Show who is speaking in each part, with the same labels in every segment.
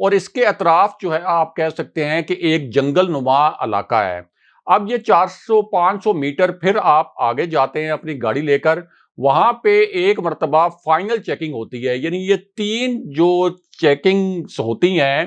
Speaker 1: اور اس کے اطراف جو ہے آپ کہہ سکتے ہیں کہ ایک جنگل نما علاقہ ہے۔ اب یہ 400-500 میٹر پھر آپ آگے جاتے ہیں اپنی گاڑی لے کر، وہاں پہ ایک مرتبہ فائنل چیکنگ ہوتی ہے، یعنی یہ 3 جو چیکنگز ہوتی ہیں،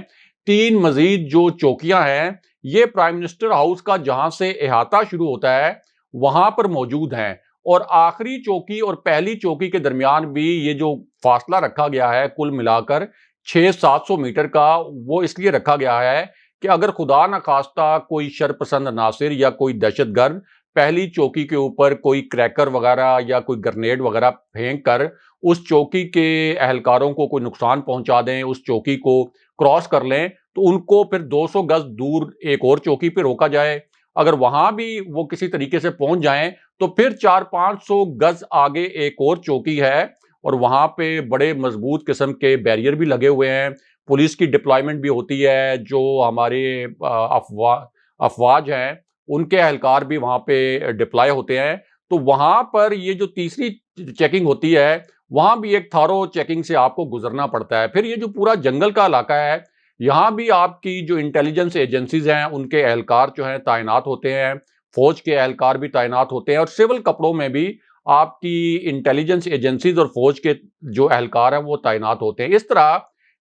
Speaker 1: 3 مزید جو چوکیاں ہیں، یہ پرائم منسٹر ہاؤس کا جہاں سے احاطہ شروع ہوتا ہے وہاں پر موجود ہیں، اور آخری چوکی اور پہلی چوکی کے درمیان بھی یہ جو فاصلہ رکھا گیا ہے کل ملا کر 600-700 میٹر کا، وہ اس لیے رکھا گیا ہے کہ اگر خدا نخواستہ کوئی شرپسند عناصر یا کوئی دہشت گرد پہلی چوکی کے اوپر کوئی کریکر وغیرہ یا کوئی گرنیڈ وغیرہ پھینک کر اس چوکی کے اہلکاروں کو کوئی نقصان پہنچا دیں، اس چوکی کو کراس کر لیں، تو ان کو پھر 200 گز دور ایک اور چوکی پہ روکا جائے۔ اگر وہاں بھی وہ کسی طریقے سے پہنچ جائیں تو پھر 400-500 گز آگے ایک اور چوکی ہے، اور وہاں پہ بڑے مضبوط قسم کے بیریئر بھی لگے ہوئے ہیں، پولیس کی ڈپلائمنٹ بھی ہوتی ہے، جو ہمارے افواج ہیں ان کے اہلکار بھی وہاں پہ ڈپلائی ہوتے ہیں۔ تو وہاں پر یہ جو تیسری چیکنگ ہوتی ہے وہاں بھی ایک تھارو چیکنگ سے آپ کو گزرنا پڑتا ہے۔ پھر یہ جو پورا جنگل کا علاقہ ہے یہاں بھی آپ کی جو انٹیلیجنس ایجنسیز ہیں ان کے اہلکار جو ہیں تعینات ہوتے ہیں، فوج کے اہلکار بھی تعینات ہوتے ہیں، اور سول کپڑوں میں بھی آپ کی انٹیلیجنس ایجنسیز اور فوج کے جو اہلکار ہیں وہ تعینات ہوتے ہیں۔ اس طرح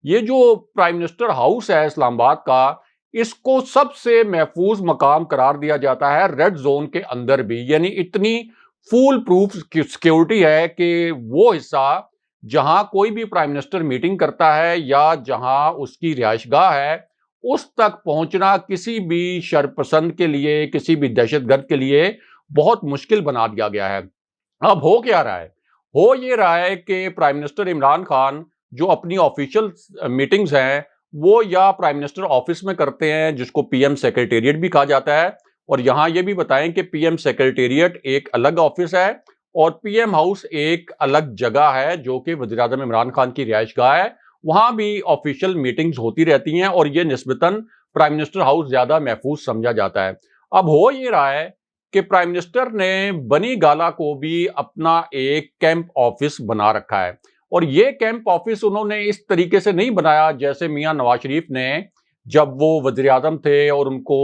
Speaker 1: یہ جو پرائم منسٹر ہاؤس ہے اسلام آباد کا، اس کو سب سے محفوظ مقام قرار دیا جاتا ہے ریڈ زون کے اندر بھی، یعنی اتنی فول پروف سیکیورٹی ہے کہ وہ حصہ جہاں کوئی بھی پرائم منسٹر میٹنگ کرتا ہے یا جہاں اس کی رہائش گاہ ہے اس تک پہنچنا کسی بھی شرپسند کے لیے، کسی بھی دہشت گرد کے لیے بہت مشکل بنا دیا گیا ہے۔ اب ہو کیا رہا ہے؟ ہو یہ رہا ہے کہ پرائم منسٹر عمران خان جو اپنی آفیشیل میٹنگز ہیں وہ یا پرائم منسٹر آفس میں کرتے ہیں جس کو پی ایم سیکریٹریٹ بھی کہا جاتا ہے، اور یہاں یہ بھی بتائیں کہ پی ایم سیکریٹریٹ ایک الگ آفس ہے اور پی ایم ہاؤس ایک الگ جگہ ہے جو کہ وزیر اعظم عمران خان کی رہائش گاہ ہے، وہاں بھی آفیشیل میٹنگز ہوتی رہتی ہیں اور یہ نسبتاً پرائم منسٹر ہاؤس زیادہ محفوظ سمجھا جاتا ہے۔ اب ہو یہ رہا ہے کہ پرائم منسٹر نے بنی گالا کو بھی اپنا ایک کیمپ آفس بنا رکھا ہے، اور یہ کیمپ آفس انہوں نے اس طریقے سے نہیں بنایا جیسے میاں نواز شریف نے جب وہ وزیر اعظم تھے اور ان کو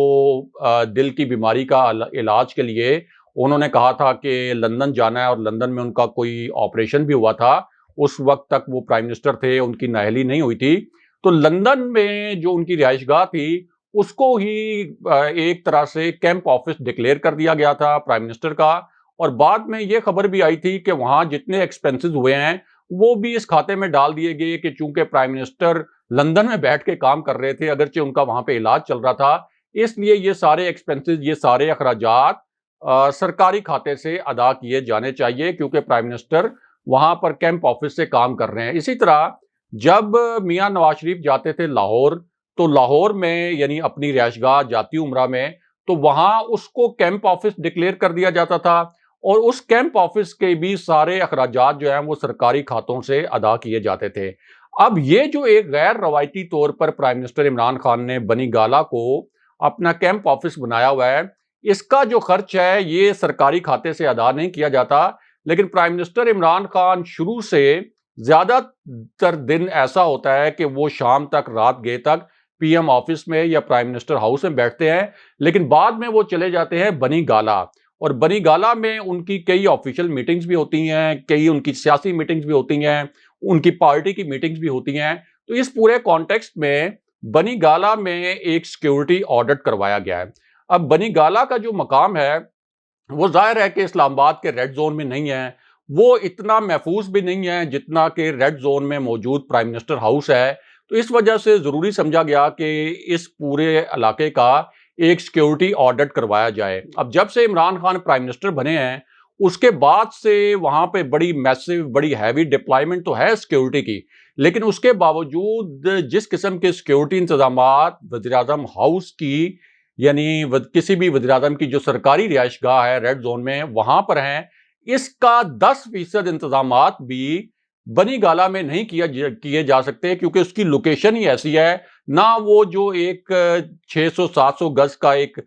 Speaker 1: دل کی بیماری کا علاج کے لیے انہوں نے کہا تھا کہ لندن جانا ہے، اور لندن میں ان کا کوئی آپریشن بھی ہوا تھا، اس وقت تک وہ پرائم منسٹر تھے، ان کی نااہلی نہیں ہوئی تھی، تو لندن میں جو ان کی رہائش گاہ تھی اس کو ہی ایک طرح سے کیمپ آفس ڈکلیئر کر دیا گیا تھا پرائم منسٹر کا، اور بعد میں یہ خبر بھی آئی تھی کہ وہاں جتنے ایکسپینسز ہوئے ہیں وہ بھی اس کھاتے میں ڈال دیے گئے کہ چونکہ پرائم منسٹر لندن میں بیٹھ کے کام کر رہے تھے، اگرچہ ان کا وہاں پہ علاج چل رہا تھا، اس لیے یہ سارے ایکسپینسز، یہ سارے اخراجات سرکاری کھاتے سے ادا کیے جانے چاہیے کیونکہ پرائم منسٹر وہاں پر کیمپ آفس سے کام کر رہے ہیں۔ اسی طرح جب میاں نواز شریف جاتے تھے لاہور، تو لاہور میں یعنی اپنی رہائش گاہ جاتی عمرہ میں، تو وہاں اس کو کیمپ آفس ڈکلیئر کر دیا جاتا تھا، اور اس کیمپ آفس کے بھی سارے اخراجات جو ہیں وہ سرکاری کھاتوں سے ادا کیے جاتے تھے۔ اب یہ جو ایک غیر روایتی طور پر پرائم منسٹر عمران خان نے بنی گالا کو اپنا کیمپ آفس بنایا ہوا ہے، اس کا جو خرچ ہے یہ سرکاری کھاتے سے ادا نہیں کیا جاتا، لیکن پرائم منسٹر عمران خان شروع سے زیادہ تر دن ایسا ہوتا ہے کہ وہ شام تک، رات گئے تک پی ایم آفس میں یا پرائم منسٹر ہاؤس میں بیٹھتے ہیں، لیکن بعد میں وہ چلے جاتے ہیں بنی گالا، اور بنی گالا میں ان کی کئی آفیشیل میٹنگز بھی ہوتی ہیں، کئی ان کی سیاسی میٹنگز بھی ہوتی ہیں، ان کی پارٹی کی میٹنگز بھی ہوتی ہیں۔ تو اس پورے کانٹیکسٹ میں بنی گالا میں ایک سیکیورٹی آڈٹ کروایا گیا ہے۔ اب بنی گالا کا جو مقام ہے وہ ظاہر ہے کہ اسلام آباد کے ریڈ زون میں نہیں ہے، وہ اتنا محفوظ بھی نہیں ہے جتنا کہ ریڈ زون میں موجود پرائم منسٹر ہاؤس ہے، تو اس وجہ سے ضروری سمجھا گیا کہ اس پورے علاقے کا ایک سیکیورٹی آڈٹ کروایا جائے۔ اب جب سے عمران خان پرائم منسٹر بنے ہیں اس کے بعد سے وہاں پہ بڑی میسو، بڑی ہیوی ڈپلائمنٹ تو ہے سیکیورٹی کی، لیکن اس کے باوجود جس قسم کے سیکیورٹی انتظامات وزیر اعظم ہاؤس کی، یعنی کسی بھی وزیر اعظم کی جو سرکاری رہائش گاہ ہے ریڈ زون میں وہاں پر ہیں، اس کا 10% انتظامات بھی بنی گالا میں نہیں کیے جا سکتے کیونکہ اس کی لوکیشن ہی ایسی ہے، نہ وہ جو ایک 600-700 گز کا ایک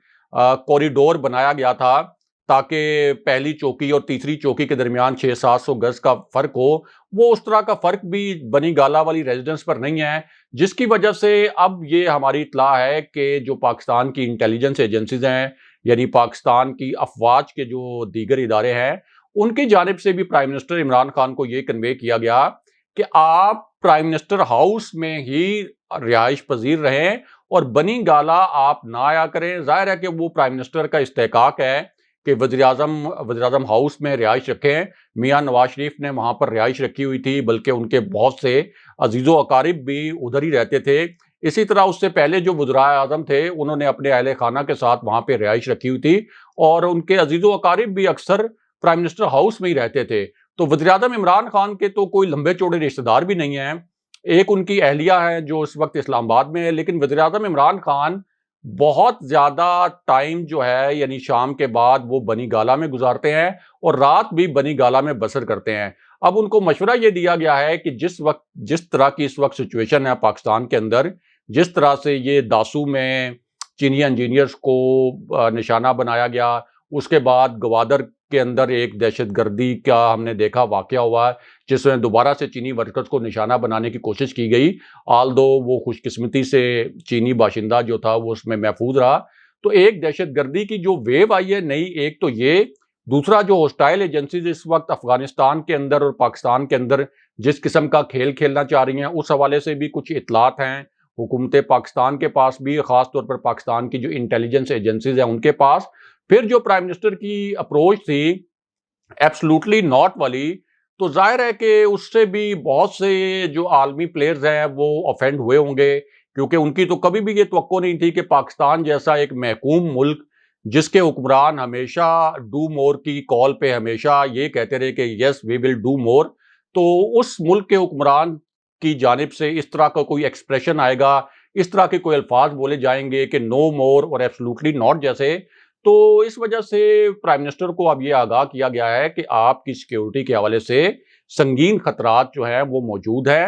Speaker 1: کوریڈور بنایا گیا تھا تاکہ پہلی چوکی اور تیسری چوکی کے درمیان 600-700 گز کا فرق ہو، وہ اس طرح کا فرق بھی بنی گالا والی ریزیڈنس پر نہیں ہے، جس کی وجہ سے اب یہ ہماری اطلاع ہے کہ جو پاکستان کی انٹیلیجنس ایجنسیز ہیں، یعنی پاکستان کی افواج کے جو دیگر ادارے ہیں، ان کی جانب سے بھی پرائم منسٹر عمران خان کو یہ کنوے کیا گیا کہ آپ پرائم منسٹر ہاؤس میں ہی رہائش پذیر رہیں اور بنی گالا آپ نہ آیا کریں۔ ظاہر ہے کہ وہ پرائم منسٹر کا استحقاق ہے کہ وزیر اعظم ہاؤس میں رہائش رکھیں۔ میاں نواز شریف نے وہاں پر رہائش رکھی ہوئی تھی، بلکہ ان کے بہت سے عزیز و اقارب بھی ادھر ہی رہتے تھے۔ اسی طرح اس سے پہلے جو وزرائے اعظم تھے، انہوں نے اپنے اہل خانہ کے ساتھ وہاں پہ رہائش رکھی ہوئی تھی، اور ان کے عزیز و اقارب بھی اکثر پرائم منسٹر ہاؤس میں ہی رہتے تھے۔ تو وزیر اعظم عمران خان کے تو کوئی لمبے چوڑے رشتہ دار بھی نہیں ہیں۔ ایک ان کی اہلیہ ہے جو اس وقت اسلام آباد میں ہے، لیکن وزیر اعظم عمران خان بہت زیادہ ٹائم جو ہے یعنی شام کے بعد وہ بنی گالا میں گزارتے ہیں اور رات بھی بنی گالا میں بسر کرتے ہیں۔ اب ان کو مشورہ یہ دیا گیا ہے کہ جس طرح کی اس وقت سچویشن ہے پاکستان کے اندر، جس طرح سے یہ داسو میں چینی انجینئرز کو نشانہ بنایا گیا، اس کے بعد گوادر کے اندر ایک دہشت گردی کا ہم نے دیکھا واقعہ ہوا جس میں دوبارہ سے چینی ورکرز کو نشانہ بنانے کی کوشش کی گئی، آلدو وہ خوش قسمتی سے چینی باشندہ جو تھا وہ اس میں محفوظ رہا۔ تو ایک دہشت گردی کی جو ویو آئی ہے نئی، ایک تو یہ، دوسرا جو ہوسٹائل ایجنسیز اس وقت افغانستان کے اندر اور پاکستان کے اندر جس قسم کا کھیل کھیلنا چاہ رہی ہیں، اس حوالے سے بھی کچھ اطلاعات ہیں حکومت پاکستان کے پاس بھی، خاص طور پر پاکستان کی جو انٹیلیجنس ایجنسیز ہیں ان کے پاس۔ پھر جو پرائم منسٹر کی اپروچ تھی ایبسلوٹلی ناٹ والی، تو ظاہر ہے کہ اس سے بھی بہت سے جو عالمی پلیئرز ہیں وہ آفینڈ ہوئے ہوں گے، کیونکہ ان کی تو کبھی بھی یہ توقع نہیں تھی کہ پاکستان جیسا ایک محکوم ملک جس کے حکمران ہمیشہ ڈو مور کی کال پہ ہمیشہ یہ کہتے رہے کہ یس وی ول ڈو مور، تو اس ملک کے حکمران کی جانب سے اس طرح کا کوئی ایکسپریشن آئے گا، اس طرح کے کوئی الفاظ بولے جائیں گے کہ نو مور اور ایبسلوٹلی ناٹ جیسے، تو اس وجہ سے پرائم منسٹر کو اب یہ آگاہ کیا گیا ہے کہ آپ کی سیکیورٹی کے حوالے سے سنگین خطرات جو ہیں وہ موجود ہیں۔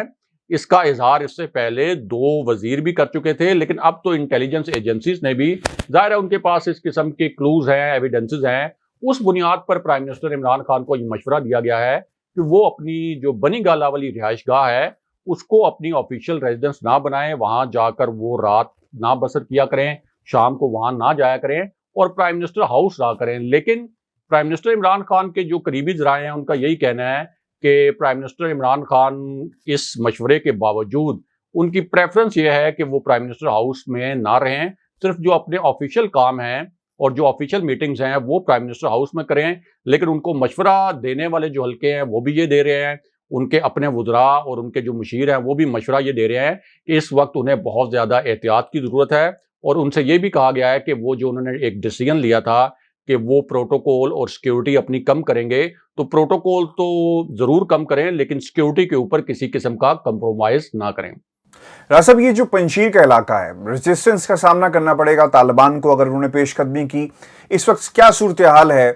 Speaker 1: اس کا اظہار اس سے پہلے 2 وزیر بھی کر چکے تھے، لیکن اب تو انٹیلیجنس ایجنسیز نے بھی، ظاہر ہے ان کے پاس اس قسم کے کلوز ہیں، ایویڈنسز ہیں، اس بنیاد پر پرائم منسٹر عمران خان کو یہ مشورہ دیا گیا ہے کہ وہ اپنی جو بنی گالا والی رہائش گاہ ہے اس کو اپنی آفیشیل ریزیڈنس نہ بنائیں، وہاں جا کر وہ رات نہ بسر کیا کریں، شام کو وہاں نہ جایا کریں اور پرائم منسٹر ہاؤس رہا کریں۔ لیکن پرائم منسٹر عمران خان کے جو قریبی ذرائع ہیں ان کا یہی کہنا ہے کہ پرائم منسٹر عمران خان اس مشورے کے باوجود ان کی پریفرنس یہ ہے کہ وہ پرائم منسٹر ہاؤس میں نہ رہیں، صرف جو اپنے آفیشیل کام ہیں اور جو آفیشیل میٹنگز ہیں وہ پرائم منسٹر ہاؤس میں کریں۔ لیکن ان کو مشورہ دینے والے جو حلقے ہیں وہ بھی یہ دے رہے ہیں، ان کے اپنے وزراء اور ان کے جو مشیر ہیں وہ بھی مشورہ یہ دے رہے ہیں کہ اس وقت انہیں بہت زیادہ احتیاط کی ضرورت ہے، اور ان سے یہ بھی کہا گیا ہے کہ وہ جو انہوں نے ایک ڈیسیژن لیا تھا کہ وہ پروٹوکول اور سیکیورٹی اپنی کم کریں گے، تو پروٹوکول تو ضرور کم کریں لیکن سیکیورٹی کے اوپر کسی قسم کا کمپرومائز نہ کریں۔
Speaker 2: راز صاحب، یہ جو پنجشیر کا علاقہ ہے، ریزسٹنس کا سامنا کرنا پڑے گا طالبان کو اگر انہوں نے پیش قدمی کی، اس وقت کیا صورتحال ہے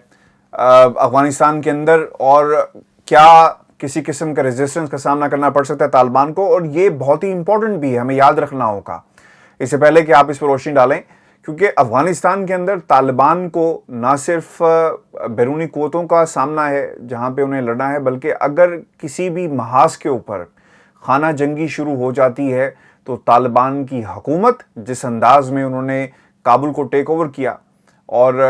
Speaker 2: افغانستان کے اندر، اور کیا کسی قسم کا ریزسٹنس کا سامنا کرنا پڑ سکتا ہے طالبان کو؟ اور یہ بہت ہی امپورٹنٹ بھی ہے، ہمیں یاد رکھنا ہوگا اس سے پہلے کہ آپ اس پر روشنی ڈالیں، کیونکہ افغانستان کے اندر طالبان کو نہ صرف بیرونی قوتوں کا سامنا ہے جہاں پہ انہیں لڑنا ہے، بلکہ اگر کسی بھی محاذ کے اوپر خانہ جنگی شروع ہو جاتی ہے تو طالبان کی حکومت جس انداز میں انہوں نے کابل کو ٹیک اوور کیا اور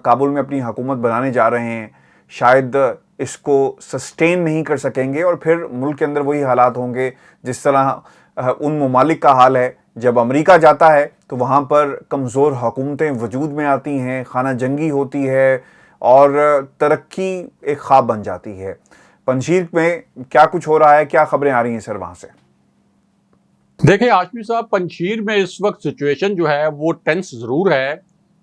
Speaker 2: کابل میں اپنی حکومت بنانے جا رہے ہیں، شاید اس کو سسٹین نہیں کر سکیں گے، اور پھر ملک کے اندر وہی حالات ہوں گے جس طرح ان ممالک کا حال ہے جب امریکہ جاتا ہے تو وہاں پر کمزور حکومتیں وجود میں آتی ہیں، خانہ جنگی ہوتی ہے اور ترقی ایک خواب بن جاتی ہے۔ پنجشیر میں کیا کچھ ہو رہا ہے، کیا خبریں آ رہی ہیں سر وہاں سے؟
Speaker 1: دیکھیں ہاشمی صاحب، پنجشیر میں اس وقت سچویشن جو ہے وہ ٹینس ضرور ہے،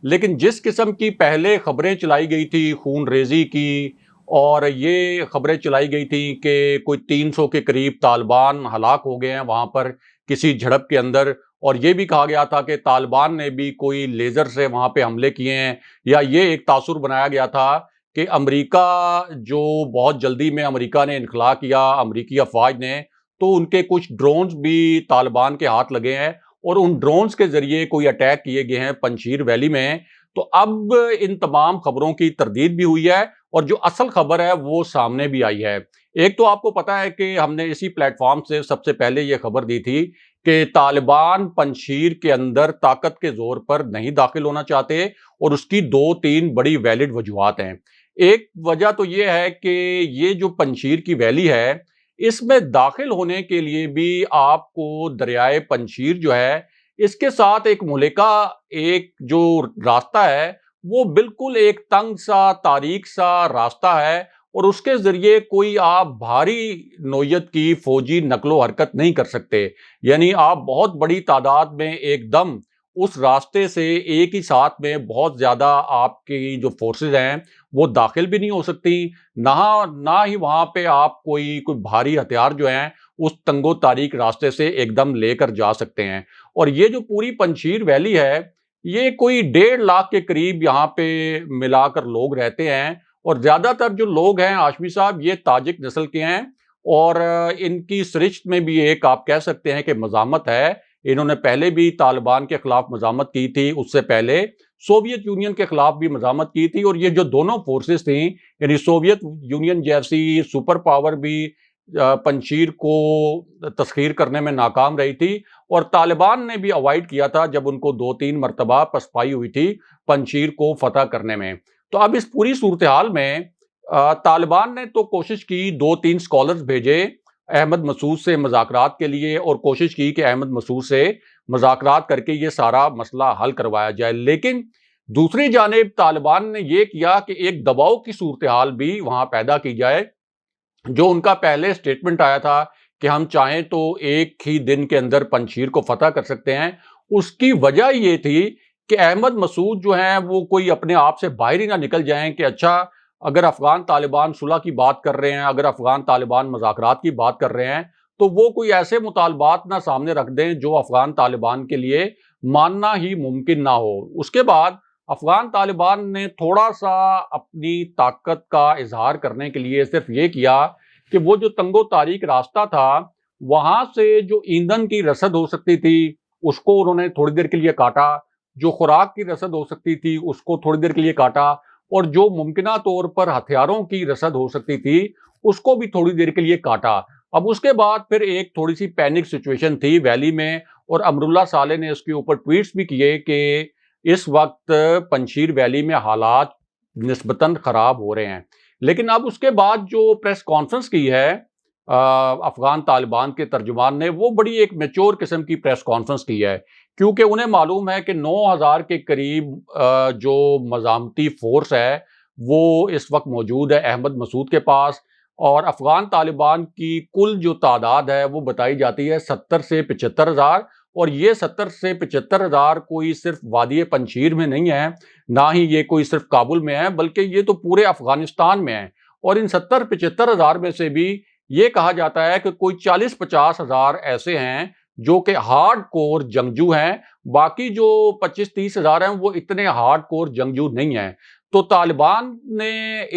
Speaker 1: لیکن جس قسم کی پہلے خبریں چلائی گئی تھی خون ریزی کی، اور یہ خبریں چلائی گئی تھی کہ کوئی 300 کے قریب طالبان ہلاک ہو گئے ہیں وہاں پر کسی جھڑپ کے اندر، اور یہ بھی کہا گیا تھا کہ طالبان نے بھی کوئی لیزر سے وہاں پہ حملے کیے ہیں، یا یہ ایک تاثر بنایا گیا تھا کہ امریکہ جو بہت جلدی میں امریکہ نے انخلا کیا، امریکی افواج نے، تو ان کے کچھ ڈرونز بھی طالبان کے ہاتھ لگے ہیں اور ان ڈرونز کے ذریعے کوئی اٹیک کیے گئے ہیں پنجشیر ویلی میں۔ تو اب ان تمام خبروں کی تردید بھی ہوئی ہے اور جو اصل خبر ہے وہ سامنے بھی آئی ہے۔ ایک تو آپ کو پتا ہے کہ ہم نے اسی پلیٹ فارم سے سب سے پہلے یہ خبر دی تھی کہ طالبان پنجشیر کے اندر طاقت کے زور پر نہیں داخل ہونا چاہتے، اور اس کی 2-3 بڑی ویلڈ وجوہات ہیں۔ ایک وجہ تو یہ ہے کہ یہ جو پنجشیر کی ویلی ہے، اس میں داخل ہونے کے لیے بھی آپ کو دریائے پنجشیر جو ہے، اس کے ساتھ ایک ملکہ ایک جو راستہ ہے وہ بالکل ایک تنگ سا تاریک سا راستہ ہے، اور اس کے ذریعے کوئی آپ بھاری نوعیت کی فوجی نقل و حرکت نہیں کر سکتے۔ یعنی آپ بہت بڑی تعداد میں ایک دم اس راستے سے ایک ہی ساتھ میں بہت زیادہ آپ کی جو فورسز ہیں وہ داخل بھی نہیں ہو سکتی، نہ ہی وہاں پہ آپ کوئی بھاری ہتھیار جو ہیں اس تنگ و تاریک راستے سے ایک دم لے کر جا سکتے ہیں۔ اور یہ جو پوری پنجشیر ویلی ہے، یہ کوئی 1.5 لاکھ کے قریب یہاں پہ ملا کر لوگ رہتے ہیں، اور زیادہ تر جو لوگ ہیں ہاشمی صاحب یہ تاجک نسل کے ہیں، اور ان کی سرشت میں بھی ایک آپ کہہ سکتے ہیں کہ مزاحمت ہے۔ انہوں نے پہلے بھی طالبان کے خلاف مزاحمت کی تھی، اس سے پہلے سوویت یونین کے خلاف بھی مزاحمت کی تھی، اور یہ جو دونوں فورسز تھیں، یعنی سوویت یونین جیسی سپر پاور بھی پنجشیر کو تسخیر کرنے میں ناکام رہی تھی، اور طالبان نے بھی اوائڈ کیا تھا جب ان کو 2-3 مرتبہ پسپائی ہوئی تھی پنجشیر کو فتح کرنے میں۔ تو اب اس پوری صورتحال میں طالبان نے تو کوشش کی، 2-3 اسکالرز بھیجے احمد مسعود سے مذاکرات کے لیے، اور کوشش کی کہ احمد مسعود سے مذاکرات کر کے یہ سارا مسئلہ حل کروایا جائے، لیکن دوسری جانب طالبان نے یہ کیا کہ ایک دباؤ کی صورتحال بھی وہاں پیدا کی جائے۔ جو ان کا پہلے سٹیٹمنٹ آیا تھا کہ ہم چاہیں تو ایک ہی دن کے اندر پنجشیر کو فتح کر سکتے ہیں، اس کی وجہ یہ تھی کہ احمد مسعود جو ہیں وہ کوئی اپنے آپ سے باہر ہی نہ نکل جائیں کہ اچھا اگر افغان طالبان صلح کی بات کر رہے ہیں، اگر افغان طالبان مذاکرات کی بات کر رہے ہیں، تو وہ کوئی ایسے مطالبات نہ سامنے رکھ دیں جو افغان طالبان کے لیے ماننا ہی ممکن نہ ہو۔ اس کے بعد افغان طالبان نے تھوڑا سا اپنی طاقت کا اظہار کرنے کے لیے صرف یہ کیا کہ وہ جو تنگ و تاریک راستہ تھا وہاں سے جو ایندھن کی رسد ہو سکتی تھی اس کو انہوں نے تھوڑی دیر کے لیے کاٹا، جو خوراک کی رسد ہو سکتی تھی اس کو تھوڑی دیر کے لیے کاٹا، اور جو ممکنہ طور پر ہتھیاروں کی رسد ہو سکتی تھی اس کو بھی تھوڑی دیر کے لیے کاٹا۔ اب اس کے بعد پھر ایک تھوڑی سی پینک سچویشن تھی ویلی میں، اور امراللہ صالح نے اس کے اوپر ٹویٹس بھی کیے کہ اس وقت پنجشیر ویلی میں حالات نسبتاً خراب ہو رہے ہیں۔ لیکن اب اس کے بعد جو پریس کانفرنس کی ہے افغان طالبان کے ترجمان نے، وہ بڑی ایک میچور قسم کی پریس کانفرنس کی ہے، کیونکہ انہیں معلوم ہے کہ 9,000 کے قریب جو مزاحمتی فورس ہے وہ اس وقت موجود ہے احمد مسعود کے پاس، اور افغان طالبان کی کل جو تعداد ہے وہ بتائی جاتی ہے 70 سے 75,000، اور یہ 70 سے 75,000 کوئی صرف وادی پنجشیر میں نہیں ہے، نہ ہی یہ کوئی صرف کابل میں ہے، بلکہ یہ تو پورے افغانستان میں ہے۔ اور ان 70-75,000 میں سے بھی یہ کہا جاتا ہے کہ کوئی 40-50,000 ایسے ہیں جو کہ ہارڈ کور جنگجو ہیں، باقی جو 25-30,000 ہیں وہ اتنے ہارڈ کور جنگجو نہیں ہیں۔ تو طالبان نے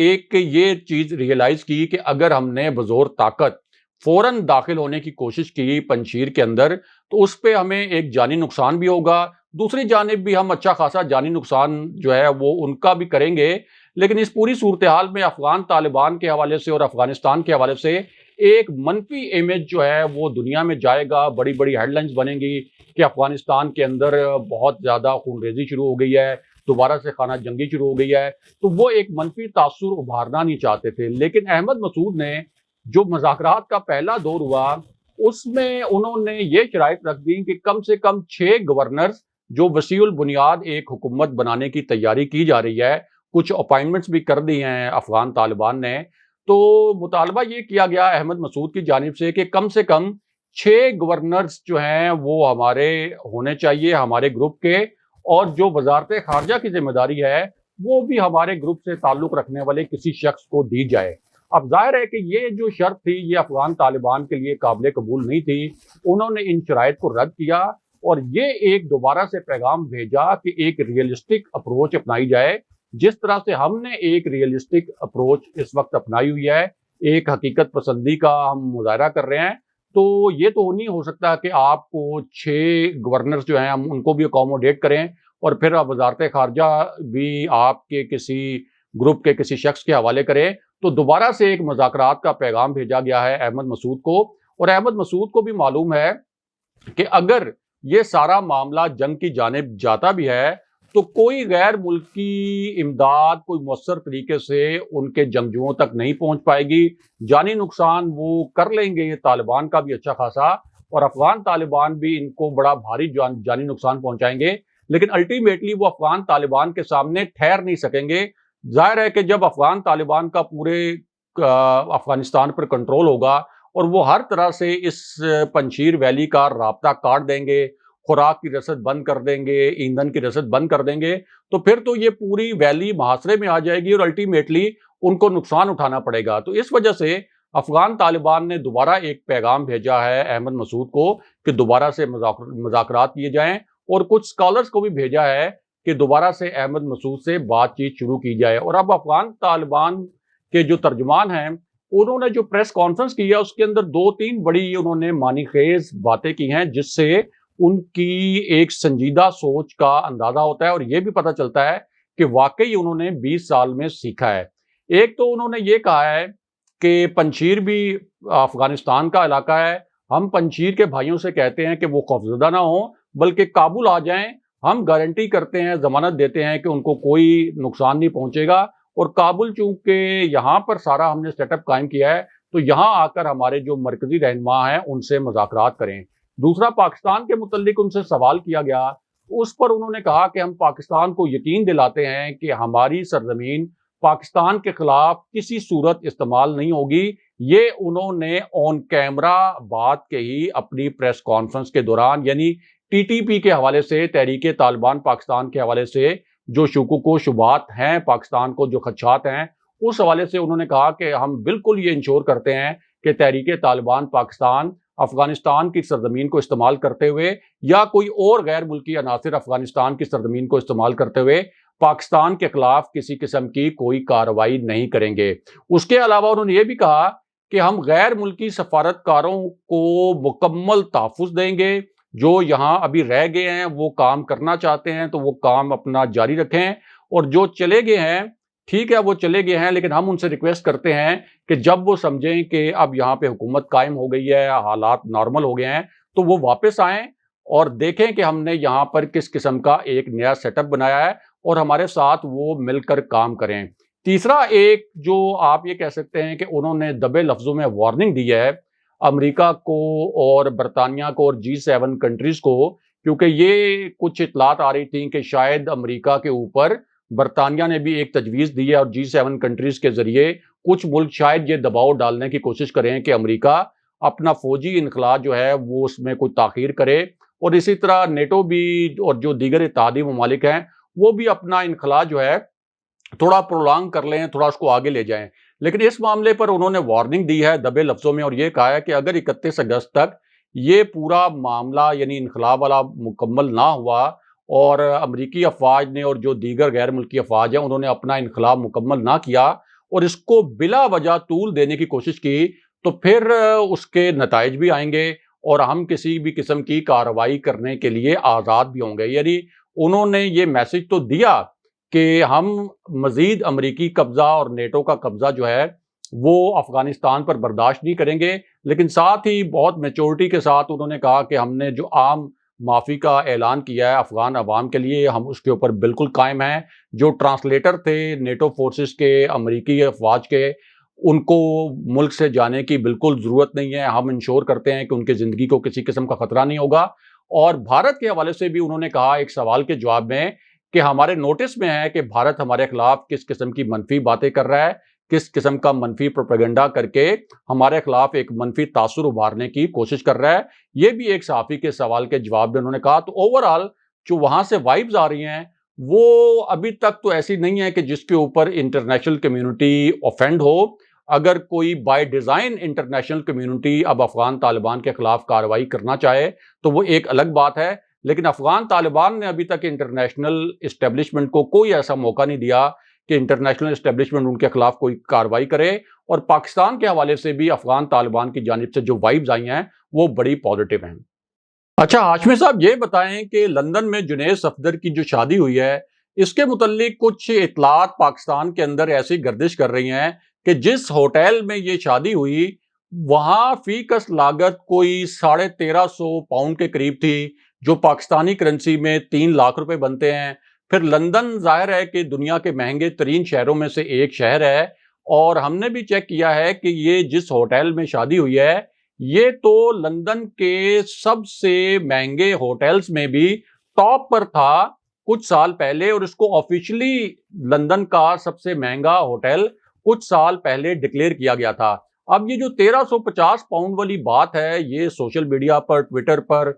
Speaker 1: ایک یہ چیز ریئلائز کی کہ اگر ہم نے بزور طاقت فوراً داخل ہونے کی کوشش کی پنجشیر کے اندر تو اس پہ ہمیں ایک جانی نقصان بھی ہوگا، دوسری جانب بھی ہم اچھا خاصا جانی نقصان جو ہے وہ ان کا بھی کریں گے۔ لیکن اس پوری صورتحال میں افغان طالبان کے حوالے سے اور افغانستان کے حوالے سے ایک منفی امیج جو ہے وہ دنیا میں جائے گا، بڑی بڑی ہیڈ لائنز بنیں گی کہ افغانستان کے اندر بہت زیادہ خون ریزی شروع ہو گئی ہے، دوبارہ سے خانہ جنگی شروع ہو گئی ہے، تو وہ ایک منفی تاثر ابھارنا نہیں چاہتے تھے۔ لیکن احمد مسعود نے جو مذاکرات کا پہلا دور ہوا اس میں انہوں نے یہ شرائط رکھ دی کہ کم سے کم 6 گورنرز جو وسیع البنیاد ایک حکومت بنانے کی تیاری کی جا رہی ہے، کچھ اپائنٹمنٹس بھی کر دی ہیں افغان طالبان نے، تو مطالبہ یہ کیا گیا احمد مسعود کی جانب سے کہ کم سے کم 6 گورنرز جو ہیں وہ ہمارے ہونے چاہیے ہمارے گروپ کے، اور جو وزارت خارجہ کی ذمہ داری ہے وہ بھی ہمارے گروپ سے تعلق رکھنے والے کسی شخص کو دی جائے۔ اب ظاہر ہے کہ یہ جو شرط تھی یہ افغان طالبان کے لیے قابل قبول نہیں تھی، انہوں نے ان شرائط کو رد کیا، اور یہ ایک دوبارہ سے پیغام بھیجا کہ ایک ریئلسٹک اپروچ اپنائی جائے، جس طرح سے ہم نے ایک ریئلسٹک اپروچ اس وقت اپنائی ہوئی ہے، ایک حقیقت پسندی کا ہم مظاہرہ کر رہے ہیں، تو یہ تو نہیں ہو سکتا کہ آپ کو 6 گورنرز جو ہیں ہم ان کو بھی اکوموڈیٹ کریں اور پھر وزارت خارجہ بھی آپ کے کسی گروپ کے کسی شخص کے حوالے کریں۔ تو دوبارہ سے ایک مذاکرات کا پیغام بھیجا گیا ہے احمد مسعود کو، اور احمد مسعود کو بھی معلوم ہے کہ اگر یہ سارا معاملہ جنگ کی جانب جاتا بھی ہے تو کوئی غیر ملکی امداد کوئی مؤثر طریقے سے ان کے جنگجوؤں تک نہیں پہنچ پائے گی. جانی نقصان وہ کر لیں گے، یہ طالبان کا بھی اچھا خاصا، اور افغان طالبان بھی ان کو بڑا بھاری جانی نقصان پہنچائیں گے، لیکن الٹیمیٹلی وہ افغان طالبان کے سامنے ٹھہر نہیں سکیں گے. ظاہر ہے کہ جب افغان طالبان کا پورے افغانستان پر کنٹرول ہوگا اور وہ ہر طرح سے اس پنجشیر ویلی کا رابطہ کاٹ دیں گے، خوراک کی رسد بند کر دیں گے، ایندھن کی رسد بند کر دیں گے، تو پھر تو یہ پوری ویلی محاصرے میں آ جائے گی اور الٹیمیٹلی ان کو نقصان اٹھانا پڑے گا. تو اس وجہ سے افغان طالبان نے دوبارہ ایک پیغام بھیجا ہے احمد مسعود کو کہ دوبارہ سے مذاکرات کیے جائیں، اور کچھ سکالرز کو بھی بھیجا ہے کہ دوبارہ سے احمد مسعود سے بات چیت شروع کی جائے. اور اب افغان طالبان کے جو ترجمان ہیں انہوں نے جو پریس کانفرنس کی ہے اس کے اندر 2-3 بڑی انہوں نے معنی خیز باتیں کی ہیں، جس سے ان کی ایک سنجیدہ سوچ کا اندازہ ہوتا ہے، اور یہ بھی پتہ چلتا ہے کہ واقعی انہوں نے 20 سال میں سیکھا ہے. ایک تو انہوں نے یہ کہا ہے کہ پنجشیر بھی افغانستان کا علاقہ ہے، ہم پنجشیر کے بھائیوں سے کہتے ہیں کہ وہ خوفزدہ نہ ہوں بلکہ کابل آ جائیں، ہم گارنٹی کرتے ہیں، ضمانت دیتے ہیں کہ ان کو کوئی نقصان نہیں پہنچے گا. اور کابل چونکہ یہاں پر سارا ہم نے سیٹ اپ قائم کیا ہے تو یہاں آ کر ہمارے جو مرکزی رہنما ہیں ان سے مذاکرات کریں. دوسرا، پاکستان کے متعلق ان سے سوال کیا گیا، اس پر انہوں نے کہا کہ ہم پاکستان کو یقین دلاتے ہیں کہ ہماری سرزمین پاکستان کے خلاف کسی صورت استعمال نہیں ہوگی. یہ انہوں نے آن کیمرہ بات کہی اپنی پریس کانفرنس کے دوران، یعنی ٹی ٹی پی کے حوالے سے، تحریک طالبان پاکستان کے حوالے سے جو شکوک و شبہات ہیں پاکستان کو، جو خدشات ہیں، اس حوالے سے انہوں نے کہا کہ ہم بالکل یہ انشور کرتے ہیں کہ تحریک طالبان پاکستان افغانستان کی سرزمین کو استعمال کرتے ہوئے یا کوئی اور غیر ملکی عناصر افغانستان کی سرزمین کو استعمال کرتے ہوئے پاکستان کے خلاف کسی قسم کی کوئی کارروائی نہیں کریں گے. اس کے علاوہ انہوں نے یہ بھی کہا کہ ہم غیر ملکی سفارتکاروں کو مکمل تحفظ دیں گے، جو یہاں ابھی رہ گئے ہیں وہ کام کرنا چاہتے ہیں تو وہ کام اپنا جاری رکھیں، اور جو چلے گئے ہیں ٹھیک ہے وہ چلے گئے ہیں، لیکن ہم ان سے ریکویسٹ کرتے ہیں کہ جب وہ سمجھیں کہ اب یہاں پہ حکومت قائم ہو گئی ہے، حالات نارمل ہو گئے ہیں، تو وہ واپس آئیں اور دیکھیں کہ ہم نے یہاں پر کس قسم کا ایک نیا سیٹ اپ بنایا ہے اور ہمارے ساتھ وہ مل کر کام کریں. تیسرا ایک جو آپ یہ کہہ سکتے ہیں کہ انہوں نے دبے لفظوں میں وارننگ دی ہے امریکہ کو اور برطانیہ کو اور G7 کنٹریز کو، کیونکہ یہ کچھ اطلاعات آ رہی تھیں کہ شاید امریکہ کے اوپر برطانیہ نے بھی ایک تجویز دی ہے اور G7 کنٹریز کے ذریعے کچھ ملک شاید یہ دباؤ ڈالنے کی کوشش کریں کہ امریکہ اپنا فوجی انخلاء جو ہے وہ اس میں کوئی تاخیر کرے، اور اسی طرح نیٹو بھی اور جو دیگر اتحادی ممالک ہیں وہ بھی اپنا انخلاء جو ہے تھوڑا پرولانگ کر لیں، تھوڑا اس کو آگے لے جائیں. لیکن اس معاملے پر انہوں نے وارننگ دی ہے دبے لفظوں میں، اور یہ کہا ہے کہ اگر 31 اگست تک یہ پورا معاملہ یعنی انخلاء والا مکمل نہ ہوا اور امریکی افواج نے اور جو دیگر غیر ملکی افواج ہیں انہوں نے اپنا انخلاء مکمل نہ کیا اور اس کو بلا وجہ طول دینے کی کوشش کی، تو پھر اس کے نتائج بھی آئیں گے اور ہم کسی بھی قسم کی کارروائی کرنے کے لیے آزاد بھی ہوں گے. یعنی انہوں نے یہ میسج تو دیا کہ ہم مزید امریکی قبضہ اور نیٹو کا قبضہ جو ہے وہ افغانستان پر برداشت نہیں کریں گے، لیکن ساتھ ہی بہت میچورٹی کے ساتھ انہوں نے کہا کہ ہم نے جو عام معافی کا اعلان کیا ہے افغان عوام کے لیے ہم اس کے اوپر بالکل قائم ہیں. جو ٹرانسلیٹر تھے نیٹو فورسز کے، امریکی افواج کے، ان کو ملک سے جانے کی بالکل ضرورت نہیں ہے، ہم انشور کرتے ہیں کہ ان کی زندگی کو کسی قسم کا خطرہ نہیں ہوگا. اور بھارت کے حوالے سے بھی انہوں نے کہا ایک سوال کے جواب میں کہ ہمارے نوٹس میں ہے کہ بھارت ہمارے خلاف کس قسم کی منفی باتیں کر رہا ہے، کس قسم کا منفی پروپیگنڈا کر کے ہمارے خلاف ایک منفی تاثر ابھارنے کی کوشش کر رہا ہے. یہ بھی ایک صحافی کے سوال کے جواب میں انہوں نے کہا. تو اوورآل جو وہاں سے وائبز آ رہی ہیں وہ ابھی تک تو ایسی نہیں ہے کہ جس کے اوپر انٹرنیشنل کمیونٹی اوفینڈ ہو. اگر کوئی بائی ڈیزائن انٹرنیشنل کمیونٹی اب افغان طالبان کے خلاف کارروائی کرنا چاہے تو وہ ایک الگ بات ہے، لیکن افغان طالبان نے ابھی تک انٹرنیشنل اسٹیبلشمنٹ کو کوئی ایسا موقع نہیں دیا کہ انٹرنیشنل اسٹیبلشمنٹ ان کے خلاف کوئی کارروائی کرے. اور پاکستان کے حوالے سے بھی افغان طالبان کی جانب سے جو وائبز آئی ہیں وہ بڑی پازیٹیو ہیں. اچھا ہاشمی صاحب یہ بتائیں کہ لندن میں جنید صفدر کی جو شادی ہوئی ہے اس کے متعلق کچھ اطلاعات پاکستان کے اندر ایسی گردش کر رہی ہیں کہ جس ہوٹل میں یہ شادی ہوئی وہاں فی کس لاگت کوئی 1350 پاؤنڈ کے قریب تھی، جو پاکستانی کرنسی میں 3 لاکھ روپے بنتے ہیں۔ پھر لندن ظاہر ہے کہ دنیا کے مہنگے ترین شہروں میں سے ایک شہر ہے، اور ہم نے بھی چیک کیا ہے کہ یہ جس ہوٹل میں شادی ہوئی ہے یہ تو لندن کے سب سے مہنگے ہوٹلز میں بھی ٹاپ پر تھا کچھ سال پہلے، اور اس کو آفیشلی لندن کا سب سے مہنگا ہوٹل کچھ سال پہلے ڈکلیئر کیا گیا تھا۔ اب یہ جو 1350 پاؤنڈ والی بات ہے یہ سوشل میڈیا پر، ٹویٹر پر،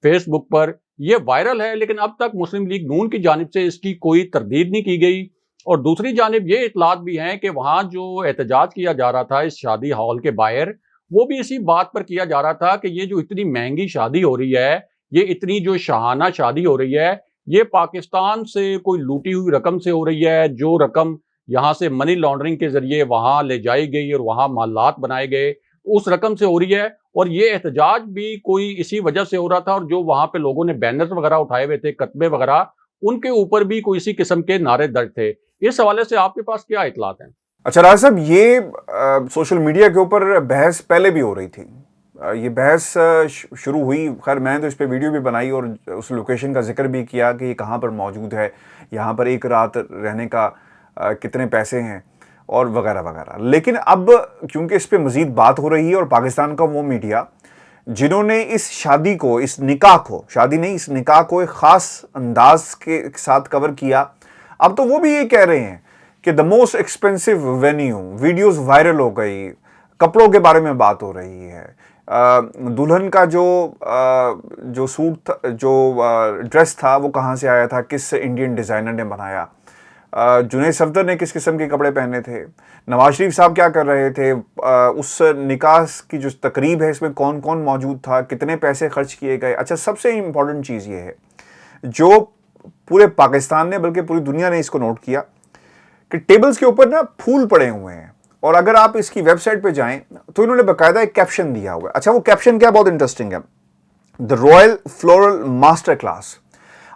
Speaker 1: فیس بک پر یہ وائرل ہے، لیکن اب تک مسلم لیگ نون کی جانب سے اس کی کوئی تردید نہیں کی گئی۔ اور دوسری جانب یہ اطلاعات بھی ہیں کہ وہاں جو احتجاج کیا جا رہا تھا اس شادی ہال کے باہر، وہ بھی اسی بات پر کیا جا رہا تھا کہ یہ جو اتنی مہنگی شادی ہو رہی ہے، یہ اتنی جو شاہانہ شادی ہو رہی ہے، یہ پاکستان سے کوئی لوٹی ہوئی رقم سے ہو رہی ہے، جو رقم یہاں سے منی لانڈرنگ کے ذریعے وہاں لے جائی گئی اور وہاں محلات بنائے گئے، اس رقم سے ہو رہی ہے۔ اور یہ احتجاج بھی کوئی اسی وجہ سے ہو رہا تھا، اور جو وہاں پہ لوگوں نے بینرز وغیرہ اٹھائے ہوئے تھے، کتبے وغیرہ، ان کے اوپر بھی کوئی اسی قسم کے نعرے درج تھے۔ اس حوالے سے آپ کے پاس کیا اطلاعات ہیں؟
Speaker 2: اچھا راج صاحب، یہ سوشل میڈیا کے اوپر بحث پہلے بھی ہو رہی تھی، یہ بحث شروع ہوئی، خیر میں نے تو اس پہ ویڈیو بھی بنائی اور اس لوکیشن کا ذکر بھی کیا کہ یہ کہاں پر موجود ہے، یہاں پر ایک رات رہنے کا کتنے پیسے ہیں اور وغیرہ وغیرہ۔ لیکن اب کیونکہ اس پہ مزید بات ہو رہی ہے، اور پاکستان کا وہ میڈیا جنہوں نے اس شادی کو، اس نکاح کو، شادی نہیں اس نکاح کو ایک خاص انداز کے ساتھ کور کیا، اب تو وہ بھی یہ کہہ رہے ہیں کہ the most expensive venue, videos viral ہو گئی، کپڑوں کے بارے میں بات ہو رہی ہے، دلہن کا جو سوٹ تھا، جو ڈریس تھا وہ کہاں سے آیا تھا، کس انڈین ڈیزائنر نے بنایا، جنید صفدر نے کس قسم کے کپڑے پہنے تھے، نواز شریف صاحب کیا کر رہے تھے، اس نکاح کی جو تقریب ہے اس میں کون کون موجود تھا، کتنے پیسے خرچ کیے گئے۔ اچھا، سب سے امپورٹنٹ چیز یہ ہے جو پورے پاکستان نے بلکہ پوری دنیا نے اس کو نوٹ کیا کہ ٹیبلز کے اوپر نا پھول پڑے ہوئے ہیں، اور اگر آپ اس کی ویب سائٹ پہ جائیں تو انہوں نے باقاعدہ ایک کیپشن دیا ہوا ہے۔ اچھا، وہ کیپشن کیا، بہت انٹرسٹنگ ہے، دا رائل فلورل ماسٹر کلاس۔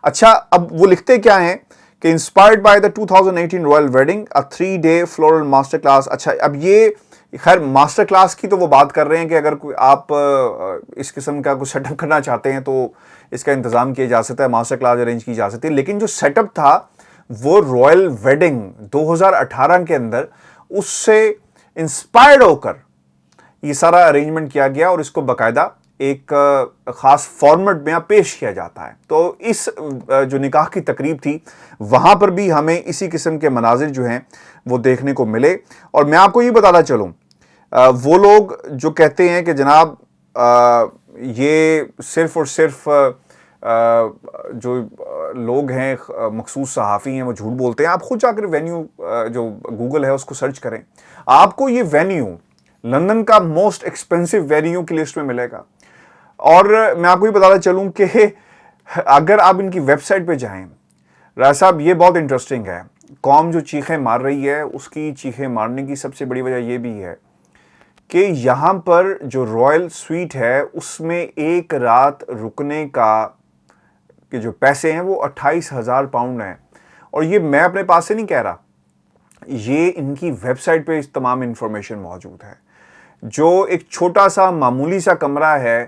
Speaker 2: اچھا، اب وہ لکھتے کیا ہیں کہ inspired by the 2018 Royal wedding a 3-day floral master class. اچھا، اب یہ خیر ماسٹر کلاس کی تو وہ بات کر رہے ہیں کہ اگر کوئی آپ اس قسم کا کچھ سیٹ اپ کرنا چاہتے ہیں تو اس کا انتظام کیا جا سکتا ہے، ماسٹر کلاس ارینج کی جا سکتی ہے، لیکن جو سیٹ اپ تھا وہ رائل ویڈنگ 2018 کے اندر اس سے انسپائرڈ ہو کر یہ سارا ارینجمنٹ کیا گیا، اور اس کو باقاعدہ ایک خاص فارمیٹ میں پیش کیا جاتا ہے۔ تو اس جو نکاح کی تقریب تھی وہاں پر بھی ہمیں اسی قسم کے مناظر جو ہیں وہ دیکھنے کو ملے۔ اور میں آپ کو یہ بتانا چلوں، وہ لوگ جو کہتے ہیں کہ جناب یہ صرف اور صرف جو لوگ ہیں مخصوص صحافی ہیں وہ جھوٹ بولتے ہیں، آپ خود جا کر وینیو جو گوگل ہے اس کو سرچ کریں، آپ کو یہ وینیو لندن کا موسٹ ایکسپینسو وینیو کی لسٹ میں ملے گا۔ اور میں آپ کو یہ بتانا چلوں کہ اگر آپ ان کی ویب سائٹ پہ جائیں، راج صاحب یہ بہت انٹرسٹنگ ہے، قوم جو چیخیں مار رہی ہے اس کی چیخیں مارنے کی سب سے بڑی وجہ یہ بھی ہے کہ یہاں پر جو رائل سویٹ ہے اس میں ایک رات رکنے کا کہ جو پیسے ہیں وہ 28,000 پاؤنڈ ہیں، اور یہ میں اپنے پاس سے نہیں کہہ رہا، یہ ان کی ویب سائٹ پہ اس تمام انفارمیشن موجود ہے۔ جو ایک چھوٹا سا معمولی سا کمرہ ہے،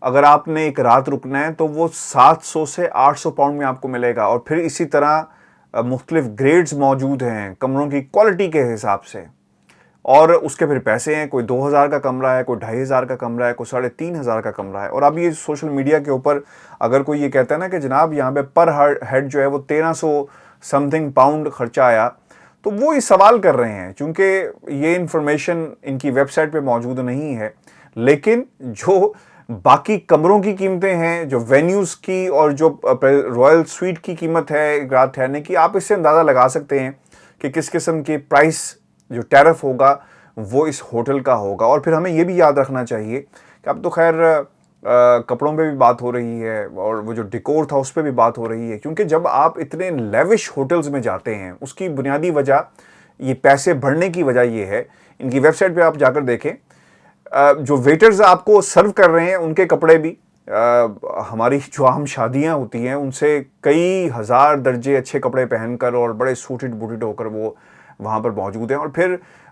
Speaker 2: اگر آپ نے ایک رات رکنا ہے تو وہ 700 سے 800 پاؤنڈ میں آپ کو ملے گا، اور پھر اسی طرح مختلف گریڈز موجود ہیں کمروں کی کوالٹی کے حساب سے، اور اس کے پھر پیسے ہیں، کوئی 2,000 کا کمرہ ہے، کوئی 2,500 کا کمرہ ہے، کوئی 3,500 کا کمرہ ہے۔ اور اب یہ سوشل میڈیا کے اوپر اگر کوئی یہ کہتا ہے نا کہ جناب یہاں پہ پر ہیڈ جو ہے وہ 1,300 سم تھنگ پاؤنڈ خرچہ آیا، تو وہ یہ سوال کر رہے ہیں چونکہ یہ انفارمیشن ان کی ویب سائٹ پہ موجود نہیں ہے، لیکن جو باقی کمروں کی قیمتیں ہیں، جو وینیوز کی اور جو رائل سویٹ کی قیمت ہے ایک رات ٹھہرنے کی، آپ اس سے اندازہ لگا سکتے ہیں کہ کس قسم کی پرائس جو ٹیرف ہوگا وہ اس ہوٹل کا ہوگا۔ اور پھر ہمیں یہ بھی یاد رکھنا چاہیے کہ اب تو خیر کپڑوں پہ بھی بات ہو رہی ہے اور وہ جو ڈیکور تھا اس پہ بھی بات ہو رہی ہے، کیونکہ جب آپ اتنے لیوش ہوٹلز میں جاتے ہیں اس کی بنیادی وجہ، یہ پیسے بڑھنے کی وجہ یہ ہے، ان کی ویب سائٹ پہ آپ جا کر دیکھیں، جو ویٹرز آپ کو سرو کر رہے ہیں ان کے کپڑے بھی ہماری جو عام شادیاں ہوتی ہیں ان سے کئی ہزار درجے اچھے کپڑے پہن کر اور بڑے سوٹڈ بوٹڈ ہو کر وہ وہاں پر موجود ہیں۔ اور پھر